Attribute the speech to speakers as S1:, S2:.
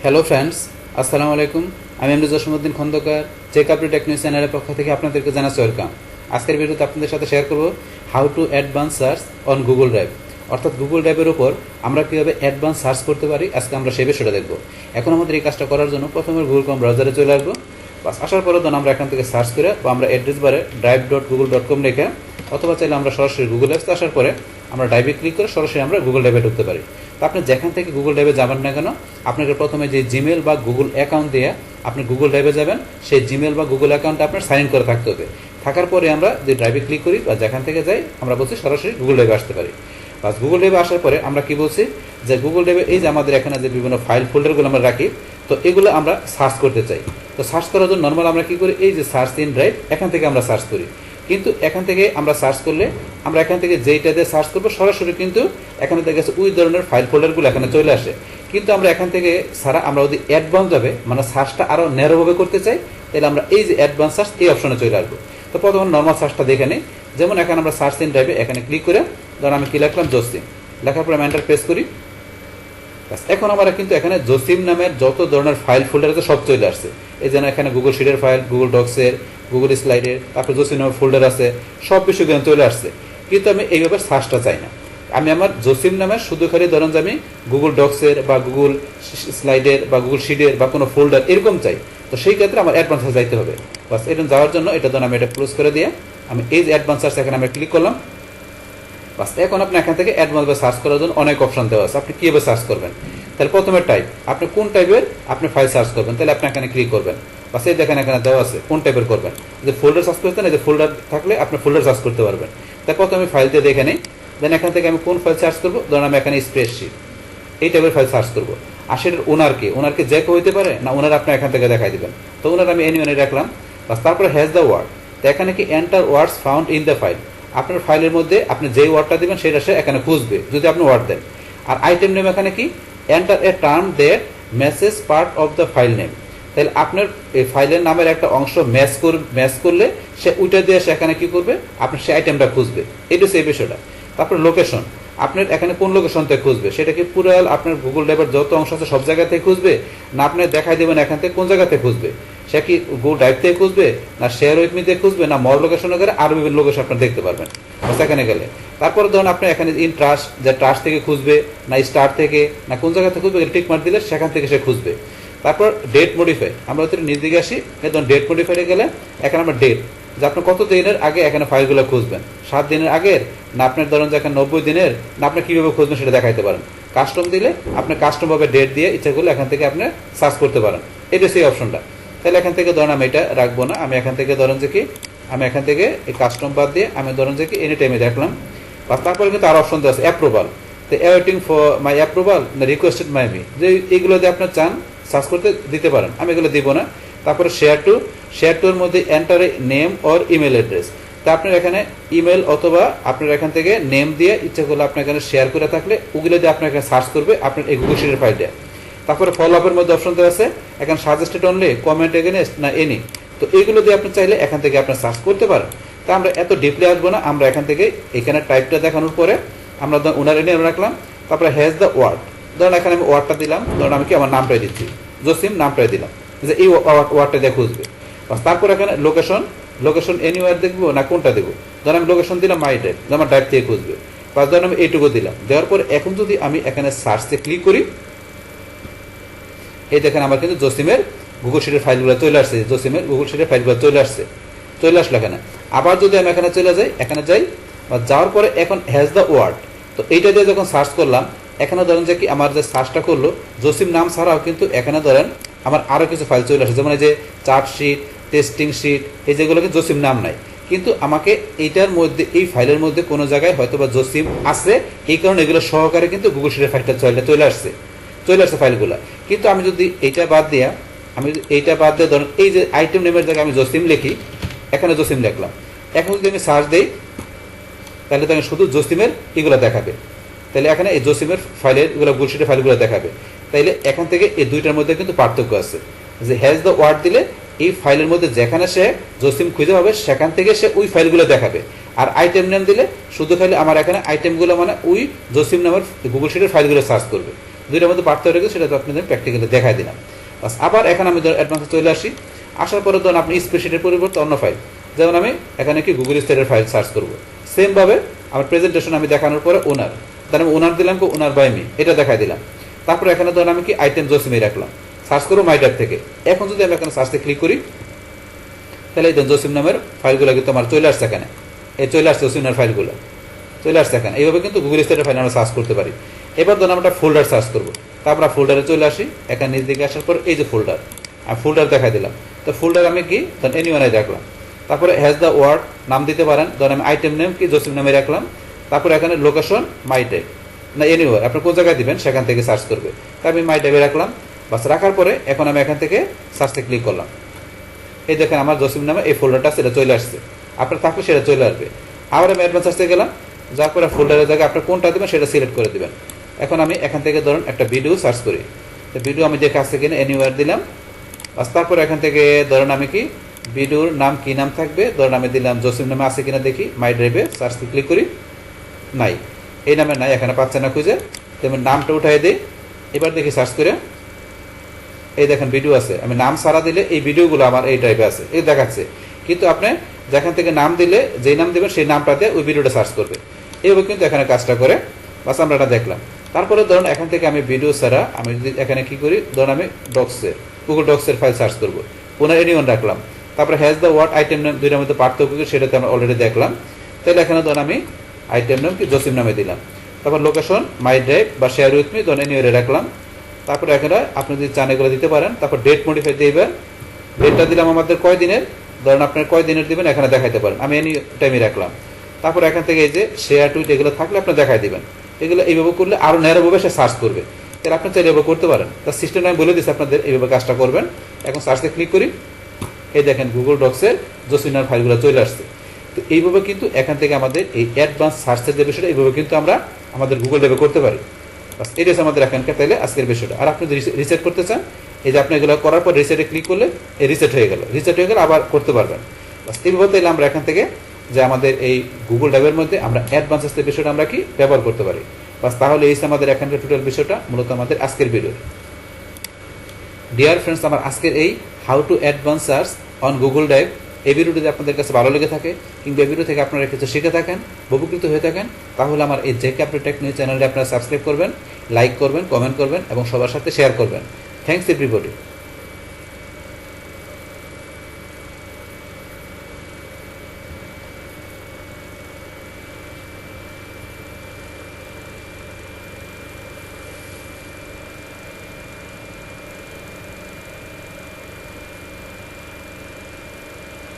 S1: Hello friends, আসসালামু আলাইকুম। আমি MD Jasimuddin Khandakar check update tech news চ্যানেলের পক্ষ থেকে আপনাদেরকে জানাচ্ছি ওয়েলকাম। আজকের ভিডিওতে আপনাদের সাথে শেয়ার করব how to advance search on Google drive, অর্থাৎ গুগল ড্রাইভের উপর আমরা কীভাবে অ্যাডভান্স সার্চ করতে পারি। আজকে আমরা সেই বিষয়টা দেখব। এখন আমাদের এই কাজটা করার জন্য প্রথমে গুগল ক্রোম ব্রাউজারে চলে আসবো। বাস আসার পরে ধরুন আমরা এখান থেকে সার্চ করে বা আমরা অ্যাড্রেস বারে drive.google.com লিখে অথবা চাইলে আমরা সরাসরি গুগল অ্যাপসে আসার পরে আমরা ড্রাইভে ক্লিক করে সরাসরি আমরা গুগল ড্রাইভে ঢুকতে পারি। তো আপনি যেখান থেকে গুগল ড্রাইভে যাবেন না কেন, আপনাকে প্রথমে যে জিমেল বা গুগল অ্যাকাউন্ট দিয়ে আপনি গুগল ড্রাইভে যাবেন, সেই জিমেল বা গুগল অ্যাকাউন্টে আপনার সাইন ইন করে থাকতে হবে। থাকার পরে আমরা যে ড্রাইভে ক্লিক করি বা যেখান থেকে যাই আমরা বলছি সরাসরি গুগল ড্রাইভে আসতে পারি। বাস গুগল ড্রাইভে আসার পরে আমরা কি বলছি যে গুগল ড্রাইভে এই যে আমাদের এখানে যে বিভিন্ন ফাইল ফোল্ডারগুলো আমরা রাখি, তো এগুলো আমরা সার্চ করতে চাই। তো সার্চ করার জন্য নর্মাল আমরা কী করি, এই যে সার্চ ইন ড্রাইভ এখান থেকে আমরা সার্চ করি। কিন্তু এখান থেকে আমরা সার্চ করলে আমরা এখান থেকে যেইটা দিয়ে সার্চ করবো সরাসরি কিন্তু এখানে থেকে ওই ধরনের ফাইল ফোল্ডারগুলো এখানে চলে আসে। কিন্তু আমরা এখান থেকে ছাড়া আমরা যদি অ্যাডভান্স যাবে মানে সার্চটা আরও ন্যারোভাবে করতে চাই, তাহলে আমরা এই যে অ্যাডভান্স সার্চ এই অপশনে চলে আসবো। তো প্রথমে নর্মাল সার্চটা দেখে নিই। যেমন এখানে আমরা সার্চ ইন ড্রাইভে এখানে ক্লিক করে ধরুন আমি কি লিখলাম জসিম, লেখার পরে আমি এন্টার প্রেস করি। এখন আমরা কিন্তু এখানে জসিম নামের যত ধরনের ফাইল ফোল্ডার আছে সব চলে আসছে। এই যেন এখানে গুগল শিটের ফাইল, গুগল ডক্সের, গুগল স্লাইডের, তারপরে জসিম নামের ফোল্ডার আছে, সব কিছু কিন্তু চলে আসছে। কিন্তু আমি এইভাবে সার্চটা চাই না। আমি আমার জসিম নামের শুধু খালি ধরেন যে আমি গুগল ডক্সের বা গুগল স্লাইডের বা গুগল শিটের বা কোনো ফোল্ডার এরকম চাই। তো সেই ক্ষেত্রে আমার অ্যাডভান্স সার্চ যাইতে হবে। বাস এরকম যাওয়ার জন্য এটা ধরুন আমি এটা ক্লোজ করে দিয়ে আমি এই যে অ্যাডভান্স সার্চ এখানে আমি ক্লিক করলাম। বাস এখন আপনি এখান থেকে অ্যাডভান্সভাবে সার্চ করার জন্য অনেক অপশন দেওয়া আছে। আপনি কীভাবে সার্চ করবেন, তাহলে প্রথমে টাইপ, আপনি কোন টাইপের আপনি ফাইল সার্চ করবেন, তাহলে আপনি এখানে ক্লিক করবেন। বা সেই দেখেন এখানে দেওয়া আছে কোন টাইপের করবেন। যে ফোল্ডার সার্চ করতেন, এই যে ফোল্ডার থাকলে আপনি ফোল্ডার সার্চ করতে পারবেন। তাই প্রথমে ফাইলতে দেখে নেই, দেন এখান থেকে আমি কোন ফাইল সার্চ করবো, ধরুন আমি এখানে স্প্রেডশিট এই টাইপের ফাইল সার্চ করবো। আর সেটার ওনারকে যে কেউ হইতে পারে না, ওনার আপনি এখান থেকে দেখাই দেবেন। তো ওনার আমি এনিওয়ানে রাখলাম। বাস তারপরে হ্যাজ দ্য ওয়ার্ড, তো এখানে কি enter words found in the file, আপনার ফাইলের মধ্যে আপনি যেই ওয়ার্ডটা দেবেন সেটা সে এখানে খুঁজবে যদি আপনি ওয়ার্ড দেন। আর আইটেম নেম এখানে কি enter a term that matches part of the file name, তাহলে আপনার এই ফাইলের নামের একটা অংশ ম্যাচ করলে সে ওইটা দিয়ে সে এখানে কি করবে, আপনার সেই আইটেমটা খুঁজবে। এটা সেই বিষয়টা। তারপর লোকেশন, আপনার এখানে কোন লোকেশন থেকে খুঁজবে, সেটা কি পুরো আপনার গুগল ড্রাইভের যত অংশ আছে সব জায়গা থেকে খুঁজবে, না আপনি দেখাই দেবেন এখান থেকে কোন জায়গা থেকে খুঁজবে। সে কি গুগল ড্রাইভ থেকে খুঁজবে, না শেয়ার উইথ মি থেকে খুঁজবে, না মর লোকেশনে গেলে আরও বিভিন্ন লোকেশন আপনার দেখতে পারবেন সেখানে গেলে। তারপরে ধরুন আপনি এখানে ইন ট্রাস্ট, যে ট্রাস্ট থেকে খুঁজবে, না স্টার থেকে, না কোন জায়গা থেকে খুঁজবে, টিক মার্ক দিলে সেখান থেকে সে খুঁজবে। তারপর ডেট মডিফাই, আমরা যদি নিজ দিকে আসি, ধরুন ডেট মডিফাইয়ে গেলে এখানে আমরা ডেট, যে আপনি কত দিনের আগে এখানে ফাইলগুলো খুঁজবেন, 7 দিনের আগের, না আপনার ধরুন যে এখানে 90 দিনের, না আপনি কীভাবে খুঁজবেন সেটা দেখাইতে পারেন। কাস্টম দিলে আপনি কাস্টমভাবে ডেট দিয়ে ইচ্ছা করলে এখান থেকে আপনি সার্চ করতে পারেন। এটা সেই অপশনটা। তাহলে এখান থেকে ধরুন আমি এটা রাখবো না, আমি এখান থেকে ধরুন যে কি আমি এখান থেকে এই কাস্টম বাদ দিয়ে আমি ধরুন যে কি এনি টাইমে দেখলাম। বা তারপরে কিন্তু আর অপশন দেওয়া আছে অ্যাপ্রুভাল, তো ওয়েটিং ফর মাই অ্যাপ্রুভাল, না রিকোয়েস্টেড মাই মি, যে এইগুলো দিয়ে আপনার চান সার্চ করতে দিতে পারেন, আমি এগুলো দিব না। তারপরে শেয়ার টুর মধ্যে enter a name or email address, তা আপনার এখানে ইমেল অথবা আপনার এখান থেকে নেম দিয়ে ইচ্ছা করলে আপনার এখানে শেয়ার করে থাকলে ওগুলো দিয়ে আপনার এখানে সার্চ করবে আপনার এই গুগল শিটের ফাইলটা। তারপরে ফলো আপের মধ্যে অপশন দেওয়া আছে এখানে সাজেস্টেড অনলি, কমেন্ট এগেনস্ট, না এনি, তো এইগুলো দিয়ে আপনি চাইলে এখান থেকে আপনার সার্চ করতে পারেন। তা আমরা এত ডিপলি আসবো না, আমরা এখান থেকে এখানে টাইপটা দেখানোর পরে আমরা ওনার এনে রাখলাম। তারপরে হ্যাজ দ্য ওয়ার্ড, ধরুন এখানে আমি ওয়ার্ডটা দিলাম, ধরুন আমি কি আমার নামটাই দিচ্ছি জসিম, নামটাই দিলাম, যে এই ওয়ার্ডটা দিয়ে খুঁজবে। তারপর এখানে লোকেশন এনিওয়ার দেখবো না কোনটা দেবো, ধরুন আমি লোকেশন দিলাম মাই ড্রাইভ, আমার ড্রাইভ থেকে খুঁজবে। ধরুন আমি এইটুকু দিলাম, দেওয়ার পর এখন যদি আমি এখানে সার্চে ক্লিক করি, এই দেখেন আমার কিন্তু জসিমের গুগল শিটের ফাইলগুলো চলে আসছে, জসিমের গুগল শিটের ফাইলগুলো চলে আসলো এখানে। আবার যদি আমি এখানে এখানে যাই বা যাওয়ার পরে এখন হ্যাজ দ্য ওয়ার্ড, তো এইটা দিয়ে যখন সার্চ করলাম, এখানে ধরেন যে কি আমার যে সার্চটা করলো জসিম নাম ছাড়াও কিন্তু এখানে ধরেন আমার আরও কিছু ফাইল চলে আসে, যেমন এই যে চার্ট শিট, টেস্টিং শিট, এই যেগুলোকে জসিম নাম নাই, কিন্তু আমাকে এইটার মধ্যে এই ফাইলের মধ্যে কোনো জায়গায় হয়তো বা জসিম আছে, এই কারণে এগুলো সহকারে কিন্তু গুগল শিটের ফাইলটা চলে আসছে ফাইলগুলো। কিন্তু আমি যদি এইটা বাদ দিয়ে ধরুন এই যে আইটেম নেমের জায়গায় আমি জসিম লিখি, এখানে জসিম লিখলাম, এখন যদি আমি সার্চ দিই তাহলে তো শুধু জসিমের এগুলো দেখাবে। তাহলে এখানে এই জসিমের ফাইলের এগুলো গুগল শিটের ফাইলগুলো দেখাবে। তাইলে এখান থেকে এই দুইটার মধ্যে কিন্তু পার্থক্য আছে, যে হ্যাজ দ্য ওয়ার্ড দিলে এই ফাইলের মধ্যে যেখানে সে জসিম খুঁজে পাবে সেখান থেকে সে ওই ফাইলগুলো দেখাবে। আর আইটেম নেম দিলে শুধু খালি আমার এখানে আইটেমগুলো মানে ওই জসিম নামের গুগল শিটের ফাইলগুলো সার্চ করবে। দুইটার মধ্যে পার্থক্য রেখে সেটা তো আপনাদের প্র্যাকটিক্যালি দেখাই দিলাম। বাস আবার এখানে আমি অ্যাডভান্সে চলে আসি। আসার পরে ধরুন আপনি স্প্রেডশিটের পরিবর্তে অন্য ফাইল, যেমন আমি এখানে কি গুগল স্টেটের ফাইল সার্চ করবো। সেমভাবে আমার প্রেজেন্টেশন আমি দেখানোর পরে ওনার, তাহলে আমি ওনার দিলাম কি ওনার বাই মি, এটা দেখাই দিলাম। তারপরে এখানে ধরুন আমি কি আইটেম জসিমে রাখলাম, সার্চ করবো মাই ড্রাইভ থেকে। এখন যদি আমি এখানে সার্চে ক্লিক করি তাহলে এই জসিম নামের ফাইলগুলো কিন্তু আমার চলে আসছে এখানে, এই চলে আসছে জসিমের ফাইলগুলো চলে আসছে এখানে। এইভাবে কিন্তু গুগল স্টেটের ফাইল আমরা সার্চ করতে পারি। এবার ধরুন আমরা ফোল্ডার সার্চ করবো, তারপর ফোল্ডারে চলে আসি। এখানে নিচ দিকে আসার পর এই যে ফোল্ডার, আর ফোল্ডার দেখা দিলাম। তো ফোল্ডার আমি কি ধরুন এনিওয়ানে রাখলাম। তারপরে হ্যাজ দ্য ওয়ার্ড নাম দিতে পারেন, ধরেন আমি আইটেম নেম কি জসিম নামে রাখলাম। তারপরে এখানে লোকেশন মাই ড্রাইভ না এনিওয়ার, আপনি কোন জায়গায় দিবেন সেখান থেকে সার্চ করবে। তাই আমি মাই ড্রাইভে রাখলাম। বাস রাখার পরে এখন আমি এখান থেকে সার্চে ক্লিক করলাম। এই দেখেন আমার জসিম নামে এই ফোল্ডারটা সেটা চলে আসছে, আপনার থাকলে সেটা চলে আসবে। আবার আমি অ্যাডভান্স সার্চে গেলাম, যার পরে ফোল্ডারের জায়গায় আপনি কোনটা দেবেন সেটা সিলেক্ট করে দেবেন। এখন আমি এখান থেকে ধরুন একটা ভিডিও সার্চ করি, তো ভিডিও আমি দেখে আসছে কিনা এনিওয়ার দিলাম। বাস তারপর এখান থেকে ধরুন আমি কি ভিডিওর নাম কি নাম থাকবে, ধরুন আমি দিলাম জসিম নামে আছে কিনা দেখি, মাই ড্রাইভে সার্চ ক্লিক করি, নাই, এই নামে নাই, এখানে পাচ্ছে না খুঁজে। তেমন নামটা উঠাই দিই। এবার দেখি সার্চ করে এই দেখেন ভিডিও আছে, আমি নাম সারা দিলে এই ভিডিওগুলো আমার এই ড্রাইভে আছে, এই দেখাচ্ছে। কিন্তু আপনি যেখান থেকে নাম দিলে যেই নাম দেবেন সেই নামটাতে ওই ভিডিওটা সার্চ করবে। এইভাবে কিন্তু এখানে কাজটা করে। বাস আমরা এটা দেখলাম। তারপরে ধরুন এখান থেকে আমি ভিডিও ছাড়া আমি যদি এখানে কি করি, ধরুন আমি গুগল ডক্সের ফাইল সার্চ করবো, পুনরায় এনিওয়ান রাখলাম। তারপরে has the word item name, দুইটার মধ্যে পার্থক্য কি সেটাতে আমরা অলরেডি দেখলাম। তাহলে এখানে ধরুন আমি আইটেম নেম কি জসিম নামে দিলাম। তারপর লোকেশন মাই ড্রাইভ বা শেয়ার উইথ মি, ধরুন এনিওয়ারে রাখলাম। তারপরে এখানে আপনি যদি চান এগুলো দিতে পারেন। তারপর ডেট মডিফাই দিবেন, ডেটটা দিলাম আমাদের কয় দিনের, ধরেন আপনার কয় দিনের দিবেন এখানে দেখাইতে পারেন, আমি এনি টাইমে রাখলাম। তারপর এখান থেকে এই যে শেয়ার টুইট এগুলো থাকলে আপনি দেখাই দিবেন। এগুলো এইভাবে করলে আরও ন্যারোভাবে সে সার্চ করবে, তাহলে আপনি চাইলে এভাবে করতে পারেন। তার সিস্টেমটা আমি বলে দিচ্ছি আপনাদের এইভাবে কাজটা করবেন। এখন সার্চে ক্লিক করি, এই দেখেন গুগল ডক্সের জসিনার ফাইলগুলো চলে আসছে। তো এইভাবে কিন্তু এখান থেকে আমাদের এই অ্যাডভান্স সার্চের যে বিষয়টা এইভাবে কিন্তু আমরা আমাদের গুগল ড্রাইভে করতে পারি। বাস এটাই আমাদের এখানকার তাইলে আজকের বিষয়টা। আর আপনি যদি রিসেট করতে চান, এই যে আপনি এগুলো করার পর রিসেটে ক্লিক করলে এই রিসেট হয়ে গেল, আবার করতে পারবেন। বাস এইভাবে তাইলে আমরা এখান থেকে যে আমাদের এই গুগল ড্রাইভের মধ্যে আমরা অ্যাডভান্সের বিষয়টা আমরা কি ব্যবহার করতে পারি। বাস তাহলে এই আমাদের এখানকার টোটাল বিষয়টা মূলত আমাদের আজকের ভিডিও। ডিয়ার ফ্রেন্ডস, আমার আজকের এই how to advance search on Google drive এই ভিডিওটি যদি আপনাদের কাছে ভালো লেগে থাকে কিংবা এই ভিডিও থেকে আপনারা কিছু শিখে থাকেন, উপকৃত হয়ে থাকেন, তাহলে আমার এই জেকে আপডেট টেক নিউজ চ্যানেলটি আপনারা সাবস্ক্রাইব করবেন, লাইক করবেন, কমেন্ট করবেন এবং সবার সাথে শেয়ার করবেন। Thanks everybody.